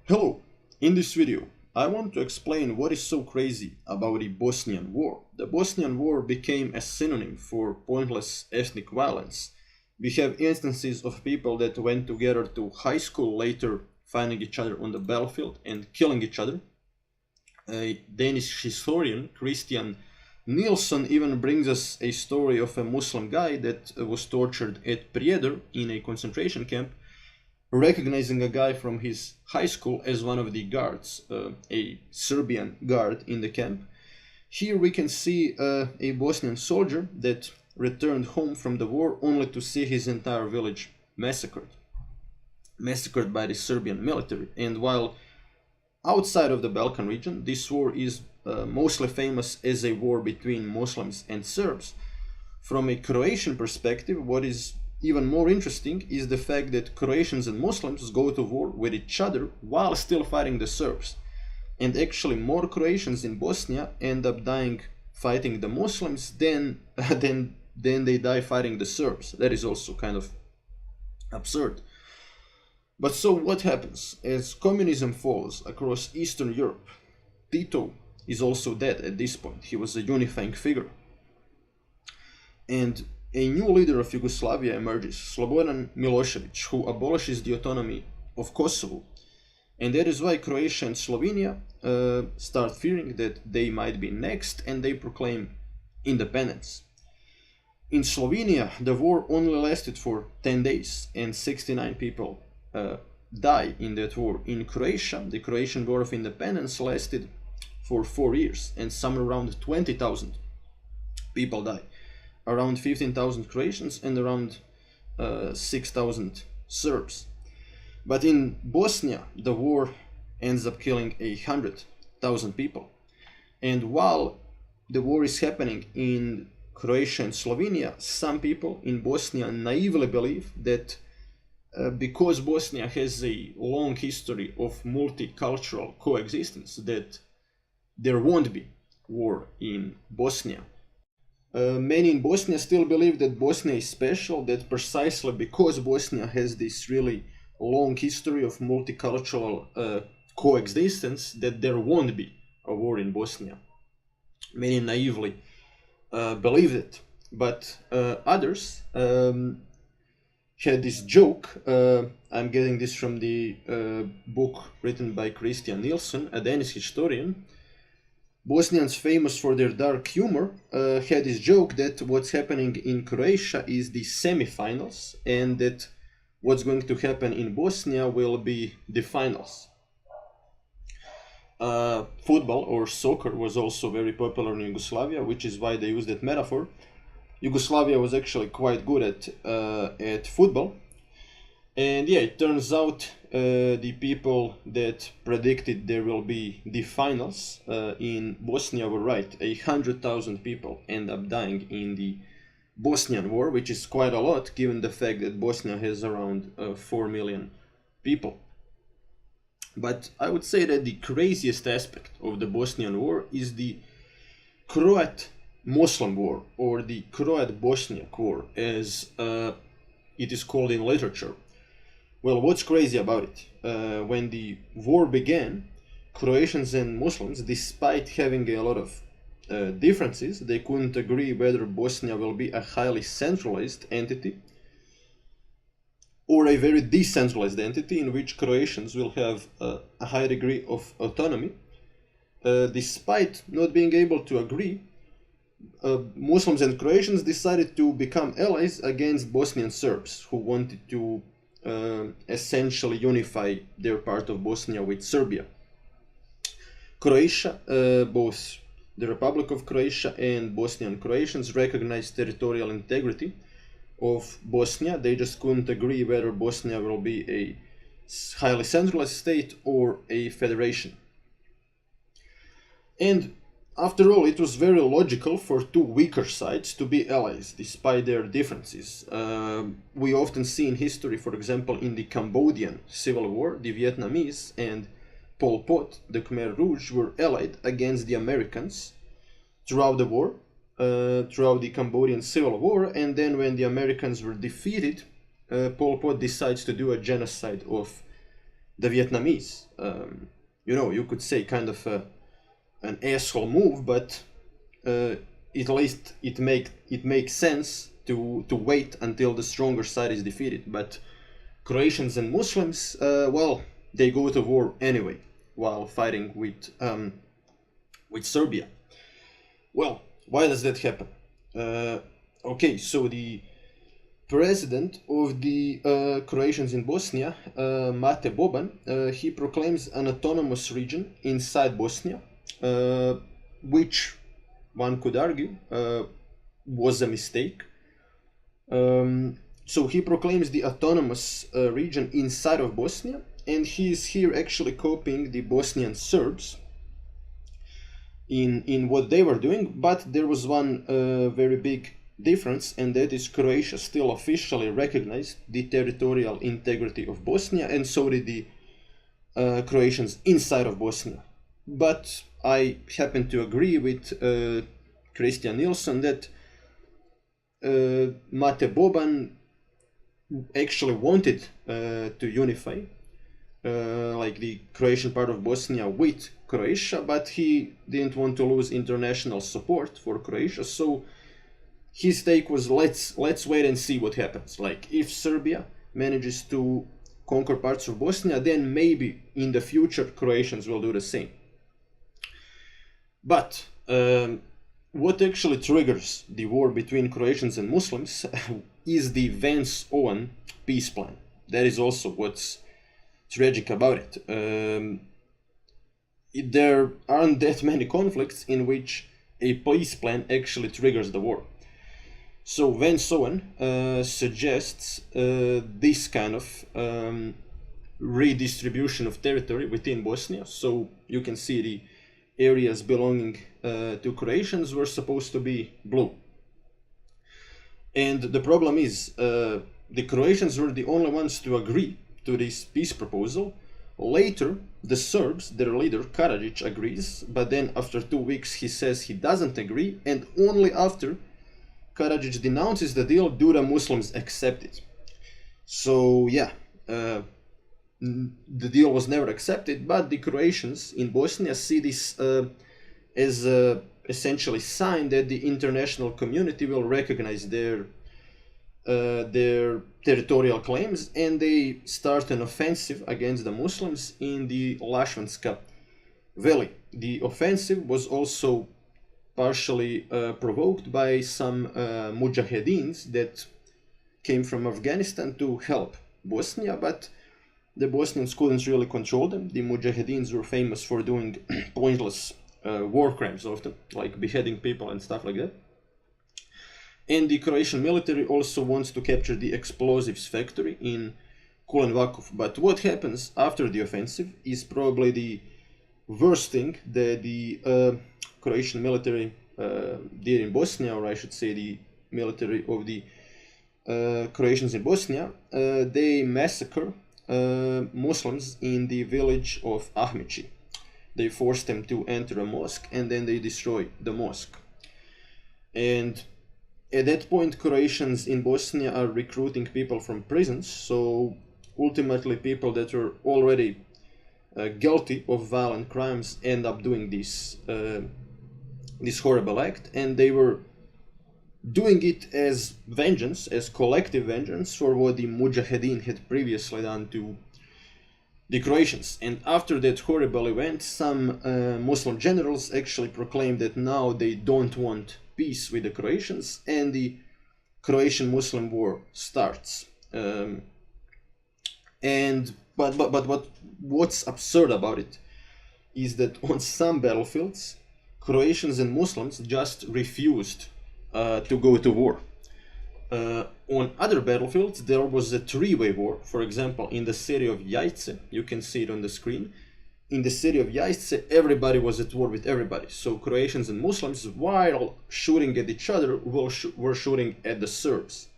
Hello! In this video, I want to explain what is so crazy about the Bosnian War. The Bosnian War became a synonym for pointless ethnic violence. We have instances of people that went together to high school later finding each other on the battlefield and killing each other. A Danish historian, Christian Nielsen, even brings us a story of a Muslim guy that was tortured at Prijedor in a concentration camp, recognizing a guy from his high school as one of the guards, a Serbian guard in the camp. Here we can see a Bosnian soldier that returned home from the war only to see his entire village massacred by the Serbian military. And while outside of the Balkan region, this war is mostly famous as a war between Muslims and Serbs. From a Croatian perspective, what is even more interesting is the fact that Croatians and Muslims go to war with each other while still fighting the Serbs. And actually more Croatians in Bosnia end up dying fighting the Muslims than they die fighting the Serbs. That is also kind of absurd. But so what happens? As communism falls across Eastern Europe, Tito is also dead at this point. He was a unifying figure. And a new leader of Yugoslavia emerges, Slobodan Milosevic, who abolishes the autonomy of Kosovo. And that is why Croatia and Slovenia start fearing that they might be next, and they proclaim independence. In Slovenia, the war only lasted for 10 days and 69 people die in that war. In Croatia, the Croatian War of Independence lasted for 4 years and somewhere around 20,000 people die. Around 15,000 Croatians and around 6,000 Serbs. But in Bosnia, the war ends up killing 100,000 people. And while the war is happening in Croatia and Slovenia, some people in Bosnia naively believe that because Bosnia has a long history of multicultural coexistence, that there won't be war in Bosnia. Many in Bosnia still believe that Bosnia is special, that precisely because Bosnia has this really long history of multicultural coexistence, that there won't be a war in Bosnia. Many naively believe it, but others had this joke. I'm getting this from the book written by Christian Nielsen, a Danish historian. Bosnians, famous for their dark humor, had this joke that what's happening in Croatia is the semi-finals, and that what's going to happen in Bosnia will be the finals. Football or soccer was also very popular in Yugoslavia, which is why they use that metaphor. Yugoslavia was actually quite good at football. And yeah, it turns out the people that predicted there will be the finals in Bosnia were right. 100,000 people end up dying in the Bosnian War, which is quite a lot given the fact that Bosnia has around 4 million people. But I would say that the craziest aspect of the Bosnian War is the Croat-Muslim War, or the Croat-Bosniak War, as it is called in literature. Well, what's crazy about it? When the war began, Croatians and Muslims, despite having a lot of differences, they couldn't agree whether Bosnia will be a highly centralized entity or a very decentralized entity in which Croatians will have a high degree of autonomy. Despite not being able to agree, Muslims and Croatians decided to become allies against Bosnian Serbs, who wanted to essentially unify their part of Bosnia with Serbia. Croatia, both the Republic of Croatia and Bosnian Croatians recognized territorial integrity of Bosnia. They just couldn't agree whether Bosnia will be a highly centralized state or a federation. And after all, it was very logical for two weaker sides to be allies, despite their differences. We often see in history, for example, in the Cambodian Civil War, the Vietnamese and Pol Pot, the Khmer Rouge, were allied against the Americans throughout the war, throughout the Cambodian Civil War, and then when the Americans were defeated, Pol Pot decides to do a genocide of the Vietnamese. You could say kind of an asshole move, but at least it makes sense to wait until the stronger side is defeated. But Croatians and Muslims, they go to war anyway while fighting with Serbia. Well, why does that happen? So the president of the Croatians in Bosnia, Mate Boban, he proclaims an autonomous region inside Bosnia, which one could argue was a mistake. So he proclaims the autonomous region inside of Bosnia, and he is here actually copying the Bosnian Serbs in what they were doing, but there was one very big difference, and that is Croatia still officially recognized the territorial integrity of Bosnia, and so did the Croatians inside of Bosnia. But I happen to agree with Christian Nilsson that Mate Boban actually wanted to unify like the Croatian part of Bosnia with Croatia, but he didn't want to lose international support for Croatia, so his take was let's wait and see what happens. Like, if Serbia manages to conquer parts of Bosnia, then maybe in the future Croatians will do the same. But what actually triggers the war between Croatians and Muslims is the Vance-Owen peace plan. That is also what's tragic about it. There aren't that many conflicts in which a peace plan actually triggers the war. So Vance-Owen suggests this kind of redistribution of territory within Bosnia. So you can see the areas belonging to Croatians were supposed to be blue. And the problem is, the Croatians were the only ones to agree to this peace proposal. Later, the Serbs, their leader Karadzic, agrees, but then after 2 weeks he says he doesn't agree, and only after Karadzic denounces the deal do the Muslims accept it. So yeah, the deal was never accepted, but the Croatians in Bosnia see this as essentially sign that the international community will recognize their territorial claims, and they start an offensive against the Muslims in the Lashvanska Valley. The offensive was also partially provoked by some mujahedins that came from Afghanistan to help Bosnia, but the Bosnians couldn't really control them. The mujahedins were famous for doing pointless war crimes often, like beheading people and stuff like that. And the Croatian military also wants to capture the explosives factory in Kulen Vakuf. But what happens after the offensive is probably the worst thing that the Croatian military did in Bosnia, or I should say the military of the Croatians in Bosnia. They massacre Muslims in the village of Ahmići. They force them to enter a mosque, and then they destroy the mosque. And at that point, Croatians in Bosnia are recruiting people from prisons, so ultimately people that were already guilty of violent crimes end up doing this horrible act, and they were doing it as vengeance, as collective vengeance for what the Mujahedin had previously done to the Croatians. And after that horrible event, some Muslim generals actually proclaimed that now they don't want peace with the Croatians, and the Croatian-Muslim war starts. But what's absurd about it is that on some battlefields, Croatians and Muslims just refused to go to war. On other battlefields, there was a three-way war. For example, in the city of Jajce, you can see it on the screen. In the city of Jajce, everybody was at war with everybody. So Croatians and Muslims, while shooting at each other, were shooting at the Serbs.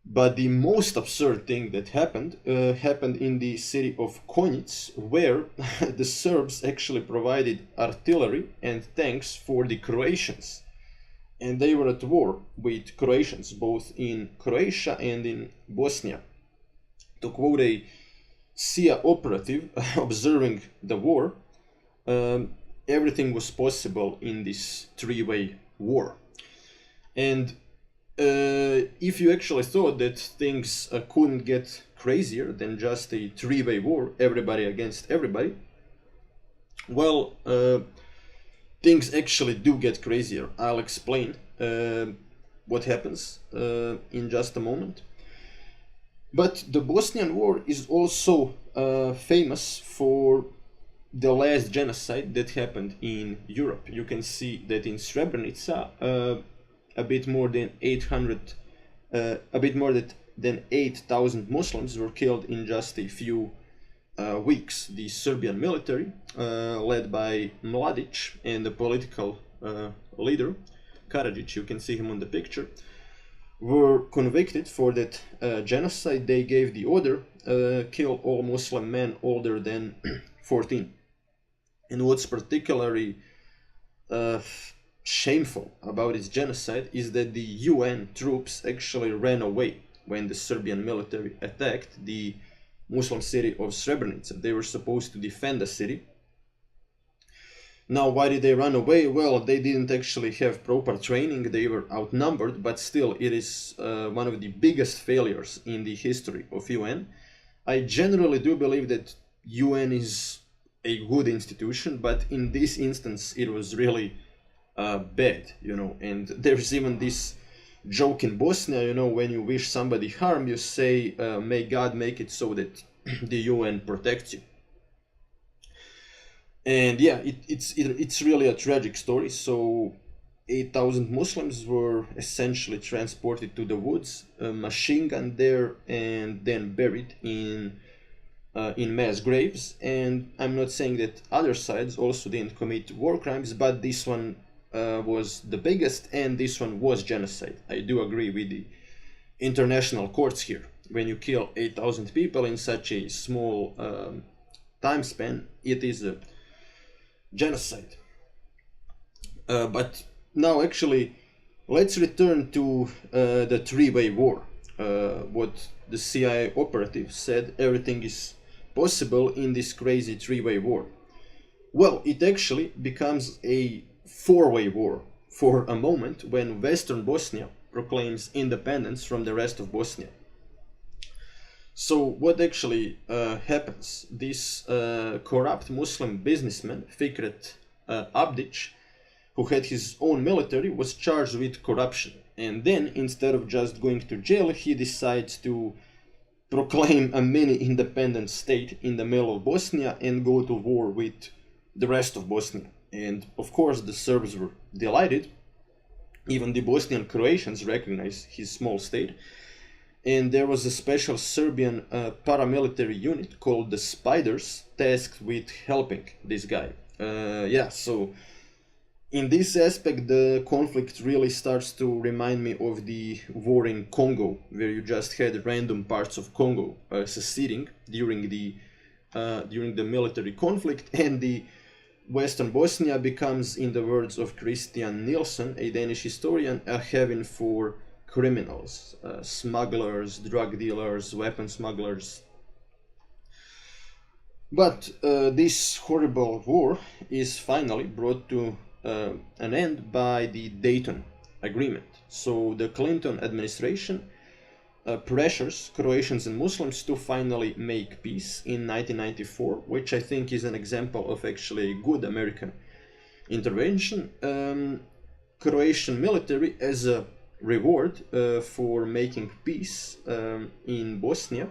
But the most absurd thing that happened in the city of Konjic, where the Serbs actually provided artillery and tanks for the Croatians. And they were at war with Croatians, both in Croatia and in Bosnia. To quote a CIA operative observing the war, everything was possible in this three-way war. And if you actually thought that things couldn't get crazier than just a three-way war, everybody against everybody, well, things actually do get crazier. I'll explain what happens in just a moment. But the Bosnian War is also famous for the last genocide that happened in Europe. You can see that in Srebrenica, a bit more than 8,000 Muslims were killed in just a few weeks. The Serbian military, led by Mladic and the political leader Karadzic, you can see him on the picture, were convicted for that genocide. They gave the order, kill all Muslim men older than 14. And what's particularly shameful about this genocide is that the UN troops actually ran away when the Serbian military attacked the Muslim city of Srebrenica. They were supposed to defend the city. Now, why did they run away? Well, they didn't actually have proper training, they were outnumbered, but still it is one of the biggest failures in the history of UN. I generally do believe that UN is a good institution, but in this instance it was really bad, you know. And there's even this joke in Bosnia, you know, when you wish somebody harm, you say, may God make it so that the UN protects you. And yeah, it's really a tragic story. So 8,000 Muslims were essentially transported to the woods, machine gunned there, and then buried in mass graves. And I'm not saying that other sides also didn't commit war crimes, but this one was the biggest, and this one was genocide. I do agree with the international courts here. When you kill 8,000 people in such a small time span, it is a genocide. But now actually let's return to the three-way war. What the CIA operative said, everything is possible in this crazy three-way war. Well, it actually becomes a four-way war for a moment when Western Bosnia proclaims independence from the rest of Bosnia. So what actually happens? This corrupt Muslim businessman, Fikret Abdic, who had his own military, was charged with corruption. And then, instead of just going to jail, he decides to proclaim a mini independent state in the middle of Bosnia and go to war with the rest of Bosnia. And of course the Serbs were delighted. Even the Bosnian Croatians recognized his small state. And there was a special Serbian paramilitary unit called the Spiders, tasked with helping this guy. Yeah, so in this aspect the conflict really starts to remind me of the war in Congo, where you just had random parts of Congo seceding during the military conflict, and the Western Bosnia becomes, in the words of Christian Nielsen, a Danish historian, a heaven for criminals, smugglers, drug dealers, weapon smugglers. But this horrible war is finally brought to an end by the Dayton Agreement. So the Clinton administration pressures Croatians and Muslims to finally make peace in 1994, which I think is an example of actually a good American intervention. Croatian military, as a reward for making peace in Bosnia,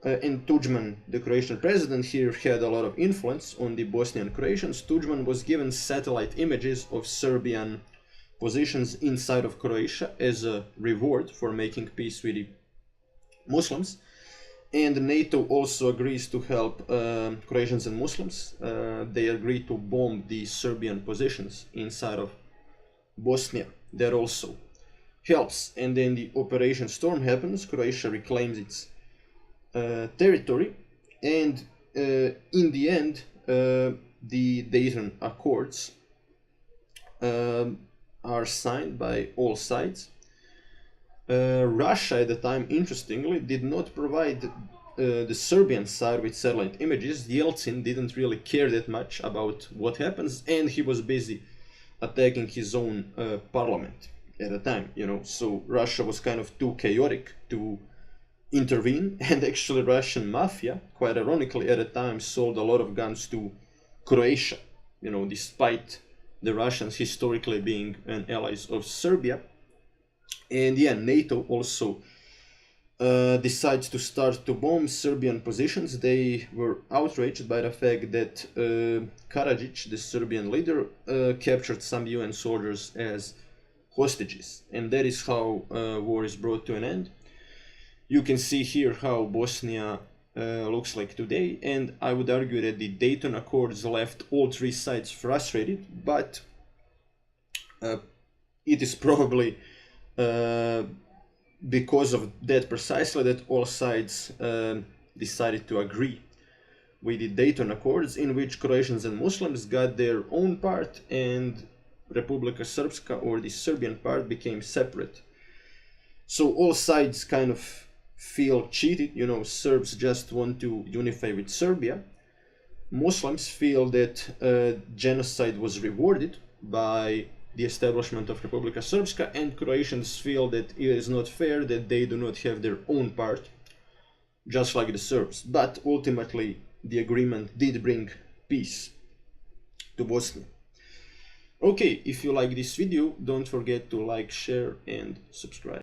and Tudjman, the Croatian president here, had a lot of influence on the Bosnian Croatians. Tudjman was given satellite images of Serbian positions inside of Croatia as a reward for making peace with the Muslims. And NATO also agrees to help Croatians and Muslims. They agree to bomb the Serbian positions inside of Bosnia. That also helps. And then the Operation Storm happens. Croatia reclaims its territory, and in the end the Dayton Accords are signed by all sides. Russia at the time, interestingly, did not provide the Serbian side with satellite images, Yeltsin didn't really care that much about what happens, and he was busy attacking his own parliament at the time, you know. So Russia was kind of too chaotic to intervene, and actually Russian mafia, quite ironically at the time, sold a lot of guns to Croatia, you know, despite the Russians historically being an allies of Serbia. And yeah, NATO also decides to start to bomb Serbian positions. They were outraged by the fact that Karadzic, the Serbian leader, captured some UN soldiers as hostages, and that is how war is brought to an end. You can see here how Bosnia looks like today, and I would argue that the Dayton Accords left all three sides frustrated, but it is probably because of that precisely that all sides decided to agree with the Dayton Accords, in which Croatians and Muslims got their own part and Republika Srpska, or the Serbian part, became separate. So all sides kind of feel cheated, you know. Serbs just want to unify with Serbia. Muslims feel that genocide was rewarded by the establishment of Republika Srpska, and Croatians feel that it is not fair that they do not have their own part, just like the Serbs. But ultimately, the agreement did bring peace to Bosnia. Okay, if you like this video, don't forget to like, share and subscribe.